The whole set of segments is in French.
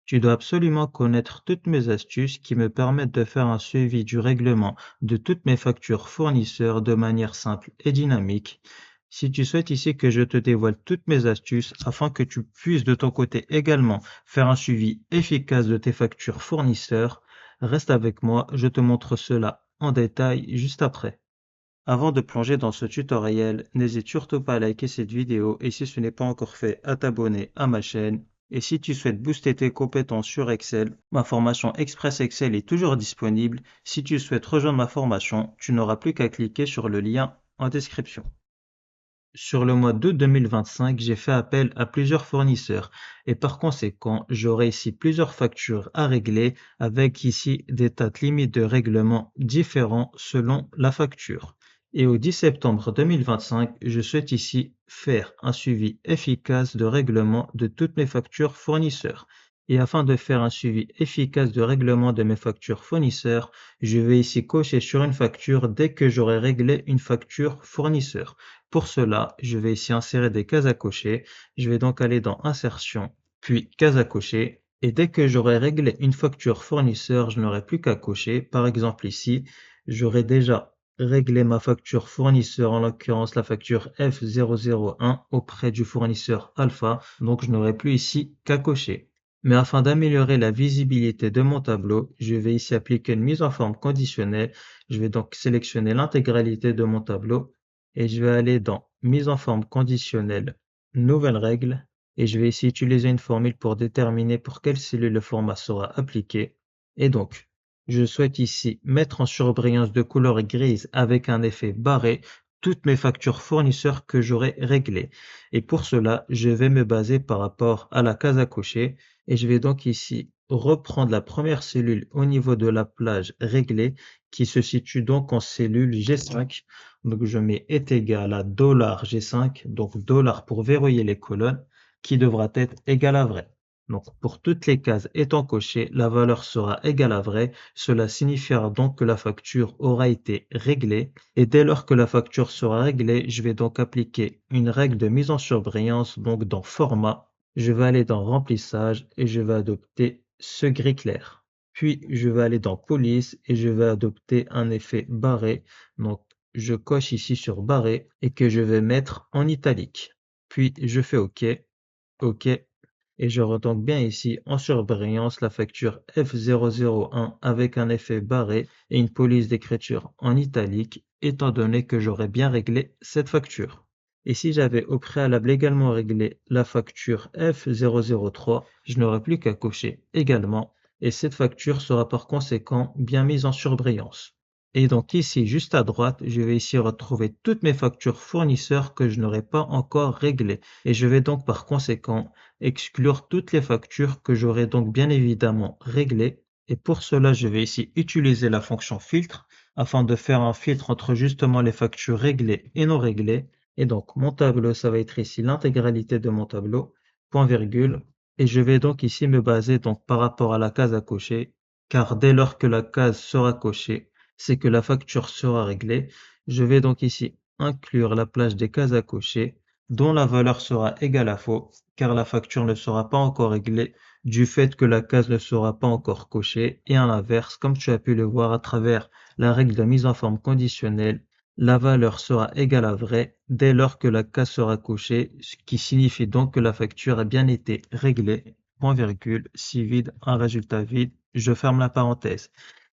Tu dois absolument connaître toutes mes astuces qui me permettent de faire un suivi du règlement de toutes mes factures fournisseurs de manière simple et dynamique. Si tu souhaites ici que je te dévoile toutes mes astuces afin que tu puisses de ton côté également faire un suivi efficace de tes factures fournisseurs, reste avec moi, je te montre cela en détail juste après. Avant de plonger dans ce tutoriel, n'hésite surtout pas à liker cette vidéo et si ce n'est pas encore fait, à t'abonner à ma chaîne. Et si tu souhaites booster tes compétences sur Excel, ma formation Express Excel est toujours disponible. Si tu souhaites rejoindre ma formation, tu n'auras plus qu'à cliquer sur le lien en description. Sur le mois d'août 2025, j'ai fait appel à plusieurs fournisseurs et par conséquent, j'aurai ici plusieurs factures à régler avec ici des dates limites de règlement différents selon la facture. Et au 10 septembre 2025, je souhaite ici faire un suivi efficace de règlement de toutes mes factures fournisseurs. Et afin de faire un suivi efficace de règlement de mes factures fournisseurs, je vais ici cocher sur une facture dès que j'aurai réglé une facture fournisseur. Pour cela, je vais ici insérer des cases à cocher. Je vais donc aller dans Insertion, puis Cases à cocher. Et dès que j'aurai réglé une facture fournisseur, je n'aurai plus qu'à cocher. Par exemple ici, j'aurai déjà réglé ma facture fournisseur, en l'occurrence la facture F001 auprès du fournisseur Alpha. Donc je n'aurai plus ici qu'à cocher. Mais afin d'améliorer la visibilité de mon tableau, je vais ici appliquer une mise en forme conditionnelle. Je vais donc sélectionner l'intégralité de mon tableau et je vais aller dans Mise en forme conditionnelle, Nouvelle règle, et je vais ici utiliser une formule pour déterminer pour quelle cellule le format sera appliqué. Et donc, je souhaite ici mettre en surbrillance de couleur grise avec un effet barré toutes mes factures fournisseurs que j'aurai réglées. Et pour cela, je vais me baser par rapport à la case à cocher et je vais donc ici reprendre la première cellule au niveau de la plage réglée qui se situe donc en cellule G5. Donc je mets est égal à $G5, donc dollar pour verrouiller les colonnes, qui devra être égal à vrai. Donc pour toutes les cases étant cochées, la valeur sera égale à vrai. Cela signifiera donc que la facture aura été réglée. Et dès lors que la facture sera réglée, je vais donc appliquer une règle de mise en surbrillance, donc dans Format. Je vais aller dans Remplissage et je vais adopter ce gris clair. Puis je vais aller dans Police et je vais adopter un effet barré. Donc je coche ici sur barré et que je vais mettre en italique. Puis je fais OK, OK, et je retombe bien ici en surbrillance la facture F001 avec un effet barré et une police d'écriture en italique, étant donné que j'aurais bien réglé cette facture. Et si j'avais au préalable également réglé la facture F003, je n'aurais plus qu'à cocher également, et cette facture sera par conséquent bien mise en surbrillance. Et donc ici, juste à droite, je vais ici retrouver toutes mes factures fournisseurs que je n'aurais pas encore réglées. Et je vais donc par conséquent exclure toutes les factures que j'aurai donc bien évidemment réglées. Et pour cela, je vais ici utiliser la fonction filtre afin de faire un filtre entre justement les factures réglées et non réglées. Et donc mon tableau, ça va être ici l'intégralité de mon tableau, point virgule. Et je vais donc ici me baser donc par rapport à la case à cocher, car dès lors que la case sera cochée, c'est que la facture sera réglée. Je vais donc ici inclure la plage des cases à cocher dont la valeur sera égale à faux, car la facture ne sera pas encore réglée du fait que la case ne sera pas encore cochée, et à l'inverse, comme tu as pu le voir à travers la règle de mise en forme conditionnelle, la valeur sera égale à vrai dès lors que la case sera cochée, ce qui signifie donc que la facture a bien été réglée. Point virgule, si vide, un résultat vide, je ferme la parenthèse.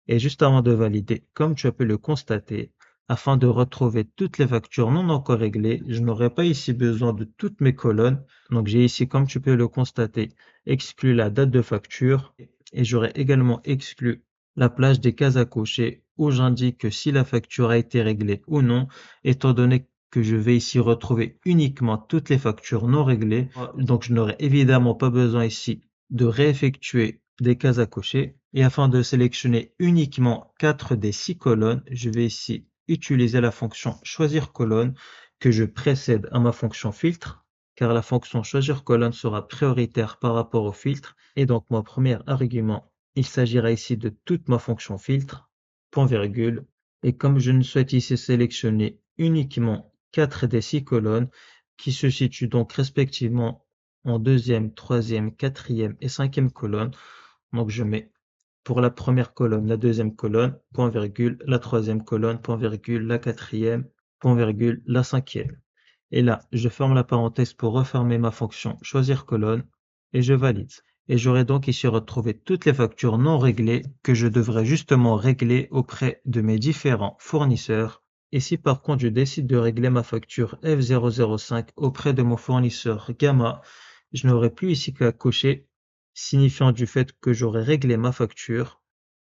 Et juste avant de valider, comme tu as pu le constater, afin de retrouver toutes les factures non encore réglées, je n'aurai pas ici besoin de toutes mes colonnes. Donc j'ai ici, comme tu peux le constater, exclu la date de facture et j'aurai également exclu la plage des cases à cocher où j'indique que si la facture a été réglée ou non, étant donné que je vais ici retrouver uniquement toutes les factures non réglées. Donc je n'aurai évidemment pas besoin ici de réeffectuer des cases à cocher. Et afin de sélectionner uniquement 4 des 6 colonnes, je vais ici utiliser la fonction choisir colonne que je précède à ma fonction filtre, car la fonction choisir colonne sera prioritaire par rapport au filtre. Et donc mon premier argument, il s'agira ici de toute ma fonction filtre, point virgule. Et comme je ne souhaite ici sélectionner uniquement 4 des 6 colonnes, qui se situent donc respectivement en deuxième, troisième, quatrième et cinquième colonne. Donc je mets pour la première colonne, la deuxième colonne, point virgule, la troisième colonne, point virgule, la quatrième, point virgule, la cinquième. Et là, je ferme la parenthèse pour refermer ma fonction choisir colonne et je valide. Et j'aurai donc ici retrouvé toutes les factures non réglées que je devrais justement régler auprès de mes différents fournisseurs. Et si par contre je décide de régler ma facture F005 auprès de mon fournisseur Gamma, je n'aurai plus ici qu'à cocher, signifiant du fait que j'aurai réglé ma facture.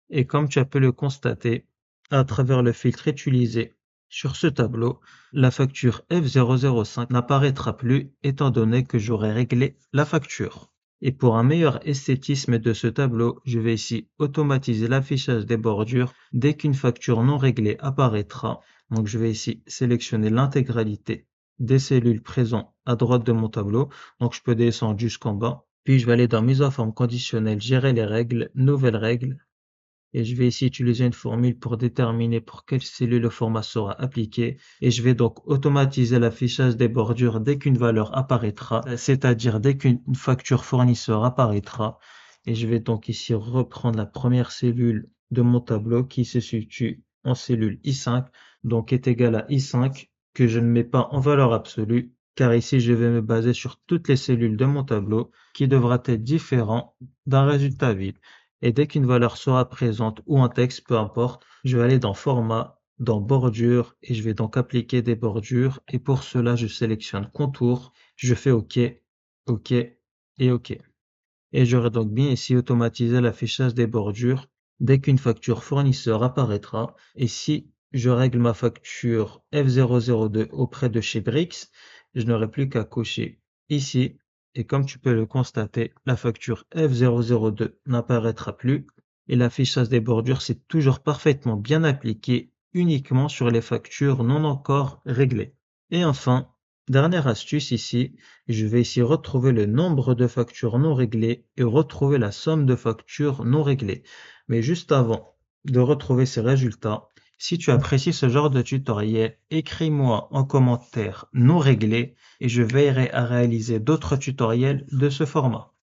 Et comme tu as pu le constater, à travers le filtre utilisé sur ce tableau, la facture F005 n'apparaîtra plus étant donné que j'aurai réglé la facture. Et pour un meilleur esthétisme de ce tableau, je vais ici automatiser l'affichage des bordures dès qu'une facture non réglée apparaîtra. Donc je vais ici sélectionner l'intégralité des cellules présentes à droite de mon tableau. Donc je peux descendre jusqu'en bas. Puis je vais aller dans mise en forme conditionnelle, gérer les règles, nouvelles règles. Et je vais ici utiliser une formule pour déterminer pour quelle cellule le format sera appliqué. Et je vais donc automatiser l'affichage des bordures dès qu'une valeur apparaîtra, c'est-à-dire dès qu'une facture fournisseur apparaîtra. Et je vais donc ici reprendre la première cellule de mon tableau qui se situe en cellule I5, donc est égale à I5, que je ne mets pas en valeur absolue, car ici je vais me baser sur toutes les cellules de mon tableau qui devra être différent d'un résultat vide. Et dès qu'une valeur sera présente ou un texte, peu importe, je vais aller dans Format, dans Bordure et je vais donc appliquer des bordures. Et pour cela, je sélectionne Contour, je fais OK, OK et OK. Et j'aurai donc bien ici automatisé l'affichage des bordures dès qu'une facture fournisseur apparaîtra. Et si je règle ma facture F002 auprès de chez Brix, je n'aurai plus qu'à cocher ici. Et comme tu peux le constater, la facture F002 n'apparaîtra plus et l'affichage des bordures s'est toujours parfaitement bien appliqué uniquement sur les factures non encore réglées. Et enfin, dernière astuce ici, je vais ici retrouver le nombre de factures non réglées et retrouver la somme de factures non réglées. Mais juste avant de retrouver ces résultats, si tu apprécies ce genre de tutoriel, écris-moi en commentaire non réglé et je veillerai à réaliser d'autres tutoriels de ce format.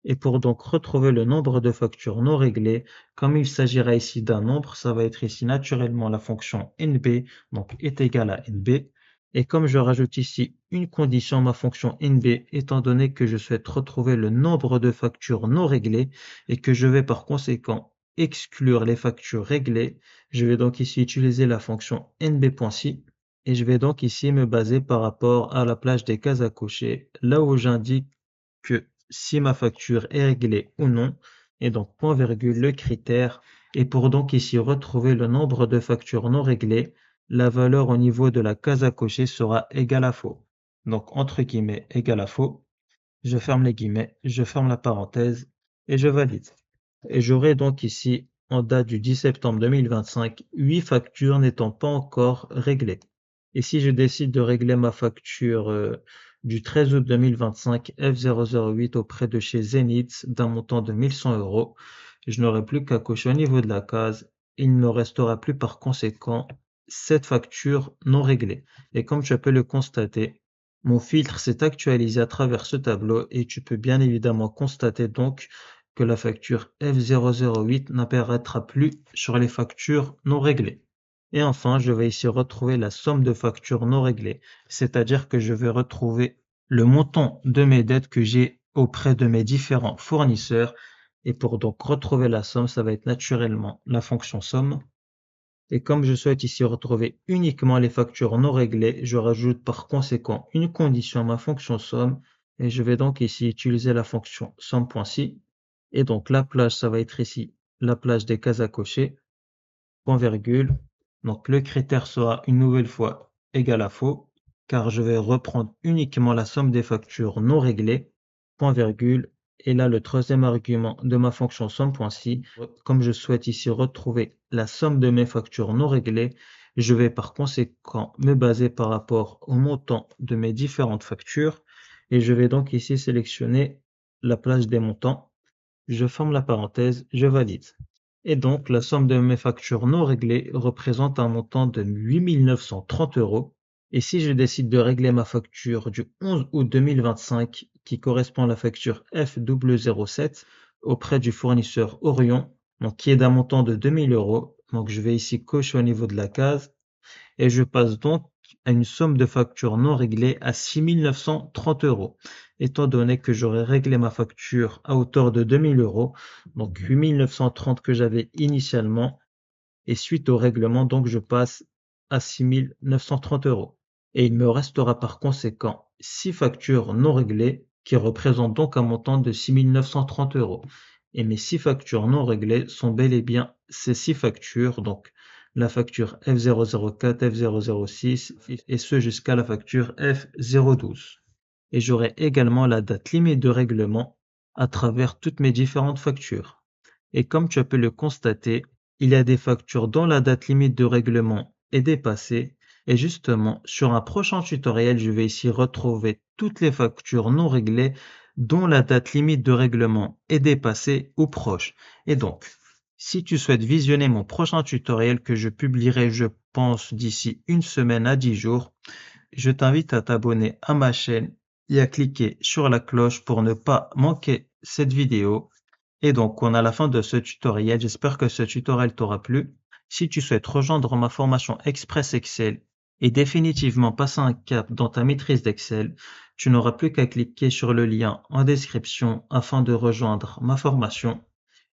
Et pour donc retrouver le nombre de factures non réglées, comme il s'agira ici d'un nombre, ça va être ici naturellement la fonction NB, donc est égal à NB. Et comme je rajoute ici une condition, ma fonction NB, étant donné que je souhaite retrouver le nombre de factures non réglées et que je vais par conséquent exclure les factures réglées, je vais donc ici utiliser la fonction NB.si et je vais donc ici me baser par rapport à la plage des cases à cocher, là où j'indique que si ma facture est réglée ou non, et donc point virgule le critère, et pour donc ici retrouver le nombre de factures non réglées, la valeur au niveau de la case à cocher sera égale à faux. Donc entre guillemets égale à faux, je ferme les guillemets, je ferme la parenthèse et je valide. Et j'aurai donc ici, en date du 10 septembre 2025, 8 factures n'étant pas encore réglées. Et si je décide de régler ma facture du 13 août 2025 F008 auprès de chez Zenith d'un montant de 1100 euros, je n'aurai plus qu'à cocher au niveau de la case. Il ne me restera plus par conséquent 7 factures non réglées. Et comme tu peux le constater, mon filtre s'est actualisé à travers ce tableau et tu peux bien évidemment constater donc que la facture F008 n'apparaîtra plus sur les factures non réglées. Et enfin, je vais ici retrouver la somme de factures non réglées, c'est-à-dire que je vais retrouver le montant de mes dettes que j'ai auprès de mes différents fournisseurs. Et pour donc retrouver la somme, ça va être naturellement la fonction somme. Et comme je souhaite ici retrouver uniquement les factures non réglées, je rajoute par conséquent une condition à ma fonction somme et je vais donc ici utiliser la fonction somme.si. Et donc la plage, ça va être ici la plage des cases à cocher, point virgule. Donc le critère sera une nouvelle fois égal à faux, car je vais reprendre uniquement la somme des factures non réglées, point virgule. Et là, le troisième argument de ma fonction somme.si, comme je souhaite ici retrouver la somme de mes factures non réglées, je vais par conséquent me baser par rapport au montant de mes différentes factures et je vais donc ici sélectionner la plage des montants. Je ferme la parenthèse, je valide. Et donc, la somme de mes factures non réglées représente un montant de 8 930 euros. Et si je décide de régler ma facture du 11 août 2025 qui correspond à la facture F007 auprès du fournisseur Orion, donc qui est d'un montant de 2000 euros. Donc je vais ici cocher au niveau de la case et je passe donc à une somme de facture non réglée à 6 930 euros. Étant donné que j'aurais réglé ma facture à hauteur de 2000 euros, donc 8 930 que j'avais initialement, et suite au règlement, donc je passe à 6 930 euros. Et il me restera par conséquent 6 factures non réglées qui représentent donc un montant de 6 930 euros. Et mes 6 factures non réglées sont bel et bien ces 6 factures, donc la facture F004, F006 et ce jusqu'à la facture F012. Et j'aurai également la date limite de règlement à travers toutes mes différentes factures. Et comme tu as pu le constater, il y a des factures dont la date limite de règlement est dépassée. Et justement, sur un prochain tutoriel, je vais ici retrouver toutes les factures non réglées dont la date limite de règlement est dépassée ou proche. Et donc, si tu souhaites visionner mon prochain tutoriel que je publierai, je pense, d'ici une semaine à 10 jours, je t'invite à t'abonner à ma chaîne et à cliquer sur la cloche pour ne pas manquer cette vidéo. Et donc, on est à la fin de ce tutoriel. J'espère que ce tutoriel t'aura plu. Si tu souhaites rejoindre ma formation Express Excel et définitivement passer un cap dans ta maîtrise d'Excel, tu n'auras plus qu'à cliquer sur le lien en description afin de rejoindre ma formation.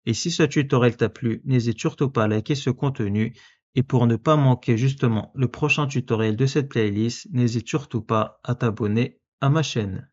Et si ce tutoriel t'a plu, n'hésite surtout pas à liker ce contenu. Et pour ne pas manquer justement le prochain tutoriel de cette playlist, n'hésite surtout pas à t'abonner à ma chaîne.